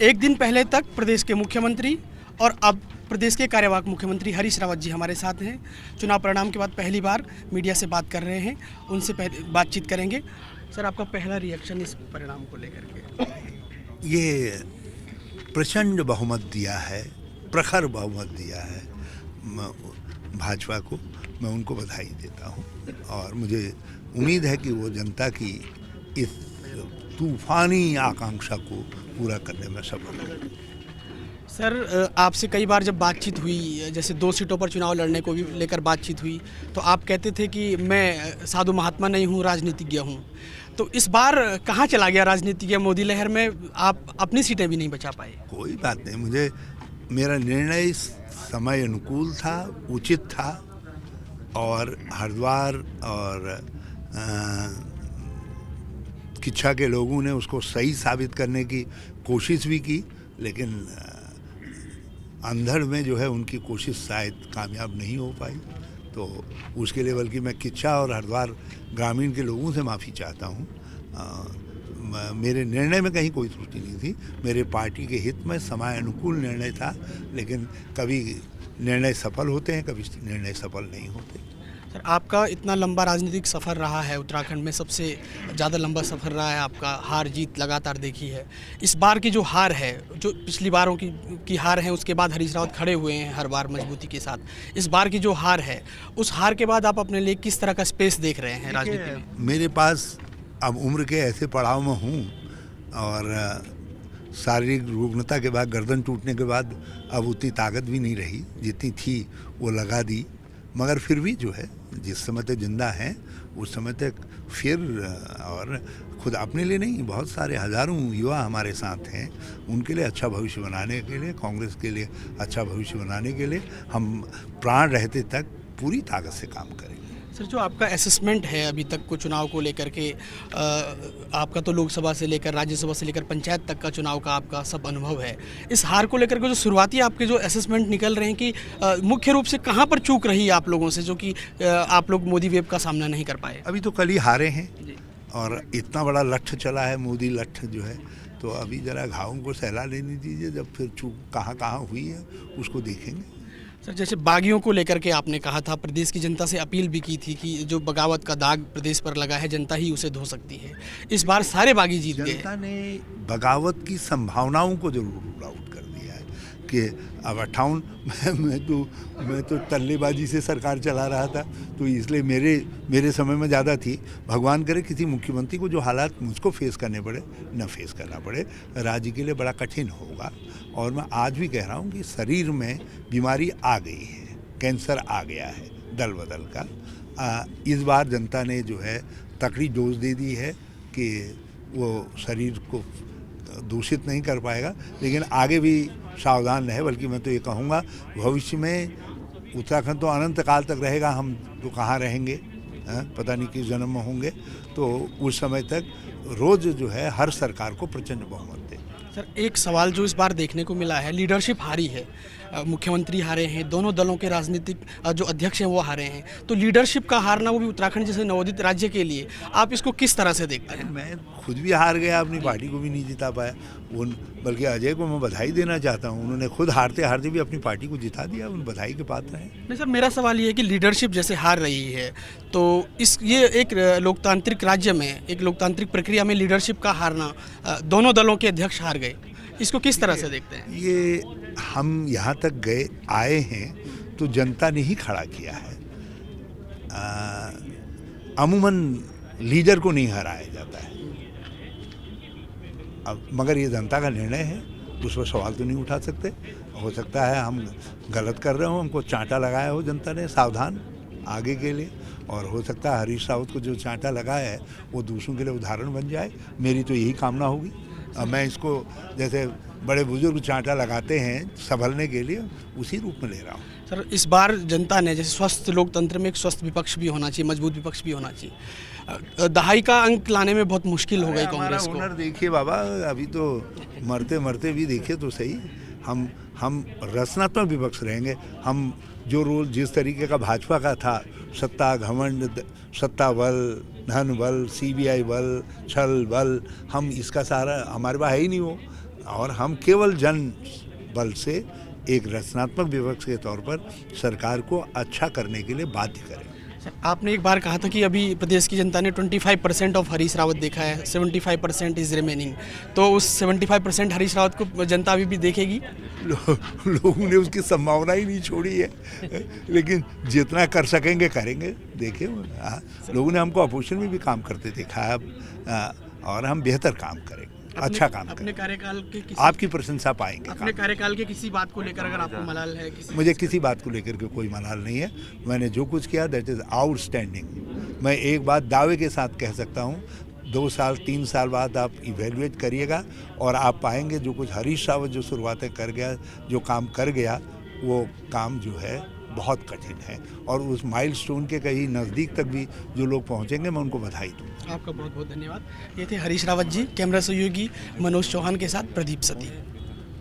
एक दिन पहले तक प्रदेश के मुख्यमंत्री और अब प्रदेश के कार्यवाहक मुख्यमंत्री हरीश रावत जी हमारे साथ हैं। चुनाव परिणाम के बाद पहली बार मीडिया से बात कर रहे हैं, उनसे बातचीत करेंगे। सर, आपका पहला रिएक्शन इस परिणाम को लेकर के? ये प्रचंड बहुमत दिया है, प्रखर बहुमत दिया है भाजपा को। मैं उनको बधाई देता हूँ और मुझे उम्मीद है कि वो जनता की इस तूफानी आकांक्षा को पूरा करने में सफल होगी। सर, आपसे कई बार जब बातचीत हुई, जैसे 2 सीटों पर चुनाव लड़ने को भी लेकर बातचीत हुई, तो आप कहते थे कि मैं साधु महात्मा नहीं हूँ, राजनीतिज्ञ हूँ। तो इस बार कहाँ चला गया राजनीतिज्ञ? मोदी लहर में आप अपनी सीटें भी नहीं बचा पाए। कोई बात नहीं, मेरा निर्णय समय अनुकूल था, उचित था और हरिद्वार और किच्छा के लोगों ने उसको सही साबित करने की कोशिश भी की, लेकिन अंधड़ में जो है उनकी कोशिश शायद कामयाब नहीं हो पाई। तो उसके लिए बल्कि मैं किच्छा और हरिद्वार ग्रामीण के लोगों से माफ़ी चाहता हूँ। मेरे निर्णय में कहीं कोई त्रुटि नहीं थी, मेरे पार्टी के हित में समय अनुकूल निर्णय था, लेकिन कभी निर्णय सफल होते हैं, कभी निर्णय सफल नहीं होते। सर, आपका इतना लंबा राजनीतिक सफ़र रहा है, उत्तराखंड में सबसे ज़्यादा लंबा सफ़र रहा है आपका, हार जीत लगातार देखी है। इस बार की जो हार है, जो पिछली बारों की हार है, उसके बाद हरीश रावत खड़े हुए हैं हर बार मजबूती के साथ। इस बार की जो हार है, उस हार के बाद आप अपने लिए किस तरह का स्पेस देख रहे हैं राजनीति में? मेरे पास अब उम्र के ऐसे पड़ाव में हूँ और शारीरिक रुग्णता के बाद, गर्दन टूटने के बाद अब उतनी ताकत भी नहीं रही, जितनी थी वो लगा दी। मगर फिर भी जो है, जिस समय तक जिंदा हैं उस समय तक फिर, और खुद अपने लिए नहीं, बहुत सारे हज़ारों युवा हमारे साथ हैं, उनके लिए अच्छा भविष्य बनाने के लिए, कांग्रेस के लिए अच्छा भविष्य बनाने के लिए हम प्राण रहते तक पूरी ताकत से काम करेंगे। सर, जो आपका असेसमेंट है अभी तक को चुनाव को लेकर के, आपका तो लोकसभा से लेकर राज्यसभा से लेकर पंचायत तक का चुनाव का आपका सब अनुभव है, इस हार को लेकर के जो शुरुआती आपके जो असेसमेंट निकल रहे हैं कि मुख्य रूप से कहाँ पर चूक रही आप लोगों से, जो कि आप लोग मोदी वेव का सामना नहीं कर पाए? अभी तो कल ही हारे हैं और इतना बड़ा लठ चला है, मोदी लठ जो है, तो अभी ज़रा घावों को सहला लेने दीजिए, जब फिर चूक कहाँ कहाँ हुई है उसको देखेंगे। सर, जैसे बागियों को लेकर के आपने कहा था, प्रदेश की जनता से अपील भी की थी कि जो बगावत का दाग प्रदेश पर लगा है, जनता ही उसे धो सकती है। इस बार सारे बागी जीत गए। जनता ने बगावत की संभावनाओं को जरूर रूल आउट कर दिया है कि अब 58 मैं तो तल्लेबाजी से सरकार चला रहा था, तो इसलिए मेरे समय में ज़्यादा थी। भगवान करे किसी मुख्यमंत्री को जो हालात मुझको फेस करने पड़े न फेस करना पड़े, राज्य के लिए बड़ा कठिन होगा। और मैं आज भी कह रहा हूँ कि शरीर में बीमारी आ गई है, कैंसर आ गया है दल बदल का। इस बार जनता ने जो है तकड़ी डोज दे दी है कि वो शरीर को दूषित नहीं कर पाएगा, लेकिन आगे भी सावधान रहे। बल्कि मैं तो ये कहूँगा, भविष्य में उत्तराखंड तो अनंत काल तक रहेगा, हम तो कहाँ रहेंगे, पता नहीं किस जन्म में होंगे, तो उस समय तक रोज़ जो है हर सरकार को प्रचंड बहुमत दे। सर, एक सवाल जो इस बार देखने को मिला है, लीडरशिप हारी है, मुख्यमंत्री हारे हैं, दोनों दलों के राजनीतिक जो अध्यक्ष हैं वो हारे हैं, तो लीडरशिप का हारना, वो भी उत्तराखंड जैसे नवोदित राज्य के लिए, आप इसको किस तरह से देखते हैं? मैं खुद भी हार गया, अपनी पार्टी को भी नहीं जिता पाया। बल्कि अजय को मैं बधाई देना चाहता हूँ, उन्होंने खुद हारते हारते भी अपनी पार्टी को जिता दिया, उन बधाई के पात्र हैं। नहीं सर, मेरा सवाल ये है कि लीडरशिप जैसे हार रही है, तो ये एक लोकतांत्रिक राज्य में, एक लोकतांत्रिक प्रक्रिया में लीडरशिप का हारना, दोनों दलों के अध्यक्ष हार गए, इसको किस तरह से देखते हैं? ये हम यहाँ तक आए हैं तो जनता ने ही खड़ा किया है। अमूमन लीडर को नहीं हराया जाता है। अब मगर ये जनता का निर्णय है, उस पर सवाल तो नहीं उठा सकते। हो सकता है हम गलत कर रहे हो, हमको चांटा लगाया हो जनता ने, सावधान आगे के लिए। और हो सकता है हरीश रावत को जो चांटा लगाया है वो दूसरों के लिए उदाहरण बन जाए। मेरी तो यही कामना होगी। मैं इसको जैसे बड़े बुजुर्ग चांटा लगाते हैं संभलने के लिए, उसी रूप में ले रहा हूँ। सर, इस बार जनता ने, जैसे स्वस्थ लोकतंत्र में एक स्वस्थ विपक्ष भी होना चाहिए, मजबूत विपक्ष भी होना चाहिए, दहाई का अंक लाने में बहुत मुश्किल हो गई कांग्रेस को। हुनर देखिए बाबा, अभी तो मरते मरते भी देखिए तो सही, हम रचनात्मक विपक्ष रहेंगे। हम जो रोल जिस तरीके का भाजपा का था, सत्ता घमंड, सत्ता बल, धन बल, सीबीआई बल, छल बल, हम इसका सारा हमारे पास है ही नहीं। वो और हम केवल जन बल से एक रचनात्मक विपक्ष के तौर पर सरकार को अच्छा करने के लिए बाध्य करें। सर, आपने एक बार कहा था कि अभी प्रदेश की जनता ने 25% ऑफ हरीश रावत देखा है, 75% इज रिमेनिंग। तो उस 75% हरीश रावत को जनता अभी भी देखेगी? लोगों ने उसकी संभावना ही नहीं छोड़ी है, लेकिन जितना कर सकेंगे करेंगे। देखिए, लोगों ने हमको अपोजिशन में भी काम करते देखा है और हम बेहतर काम करेंगे, अच्छा काम अपने करेंगे। कार्यकाल के किसी आपकी प्रशंसा पाएंगे। अपने कार्यकाल के किसी बात को लेकर अगर आपको मलाल है मुझे किसी बात को लेकर के कोई मलाल नहीं है। मैंने जो कुछ किया दैट इज़ आउटस्टैंडिंग। मैं एक बात दावे के साथ कह सकता हूँ, 2 साल 3 साल बाद आप इवेल्युएट करिएगा और आप पाएंगे जो कुछ हरीश रावत जो शुरुआतें कर गया, जो काम कर गया, वो काम जो है बहुत कठिन है और उस माइलस्टोन के कहीं नज़दीक तक भी जो लोग पहुंचेंगे, मैं उनको बधाई दूँ। आपका बहुत बहुत धन्यवाद। ये थे हरीश रावत जी। कैमरा सहयोगी मनोज चौहान के साथ प्रदीप सती।